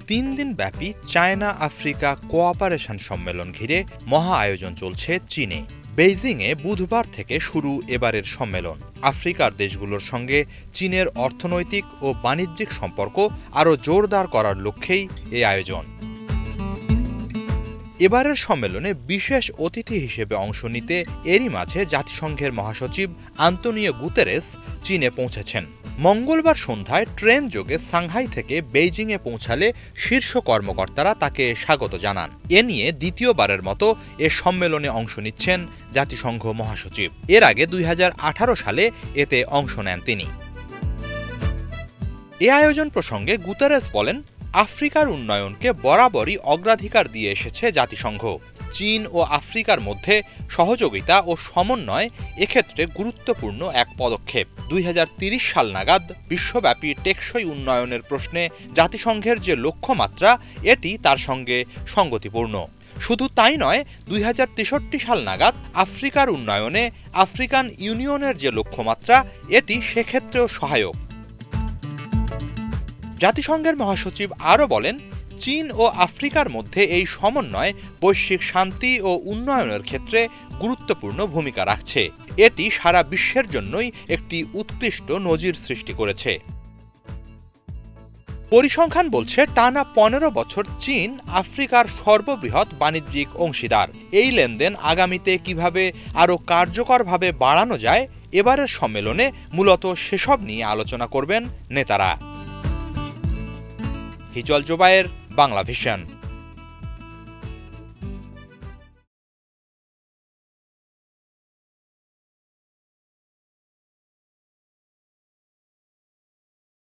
3 দিনব্যাপী China Africa cooperation সম্মেলন ঘিরে মহা আয়োজন চলছে চীনে। বেইজিংয়ে বুধবার থেকে শুরু এবারের সম্মেলন। আফ্রিকার দেশগুলোর সঙ্গে চীনের অর্থনৈতিক ও বাণিজ্যিক সম্পর্ক আরও জোরদার করার লক্ষ্যেই এই আয়োজন। এবারের সম্মেলনে বিশেষ অতিথি হিসেবে অংশ নিতে এরই মাঝে জাতিসংঘের মহাসচিব আন্তোনিও গুতেরেস চীনে পৌঁছেছেন। মঙ্গলবার সন্ধ্যায় ট্রেন যোগে সাংহাই থেকে বেইজিংয়ে পৌঁছালে শীর্ষ কর্মকর্তারা তাকে স্বাগত জানান। এ নিয়ে দ্বিতীয়বারের মতো এ সম্মেলনে অংশ নিচ্ছেন জাতিসংঘ মহাসচিব। এর আগে 2018 সালে এতে অংশ নেন তিনি। এ আয়োজন প্রসঙ্গে গুতেরেস বলেন, আফ্রিকার উন্নয়নকে বরাবরই অগ্রাধিকার দিয়ে এসেছে জাতিসংঘ। চীন ও আফ্রিকার মধ্যে সহযোগিতা ও সমন্বয় এক্ষেত্রে গুরুত্বপূর্ণ এক পদক্ষেপ। 2030 সাল নাগাদ বিশ্বব্যাপী টেকসই উন্নয়নের প্রশ্নে জাতিসংঘের যে লক্ষ্যমাত্রা, এটি তার সঙ্গে সঙ্গতিপূর্ণ। শুধু তাই নয়, 2063 সাল নাগাদ আফ্রিকার উন্নয়নে আফ্রিকান ইউনিয়নের যে লক্ষ্যমাত্রা, এটি সেক্ষেত্রেও সহায়ক। জাতিসংঘের মহাসচিব আরও বলেন, চীন ও আফ্রিকার মধ্যে এই সমন্বয় বৈশ্বিক শান্তি ও উন্নয়নের ক্ষেত্রে গুরুত্বপূর্ণ ভূমিকা রাখছে। এটি সারা বিশ্বের জন্যই একটি উৎকৃষ্ট নজির সৃষ্টি করেছে। পরিসংখ্যান বলছে, টানা 15 বছর চীন আফ্রিকার সর্ববৃহৎ বাণিজ্যিক অংশীদার। এই লেনদেন আগামীতে কিভাবে আরও কার্যকরভাবে বাড়ানো যায়, এবারের সম্মেলনে মূলত সেসব নিয়ে আলোচনা করবেন নেতারা। হিজল জোবায়ের, বাংলা ভিশন।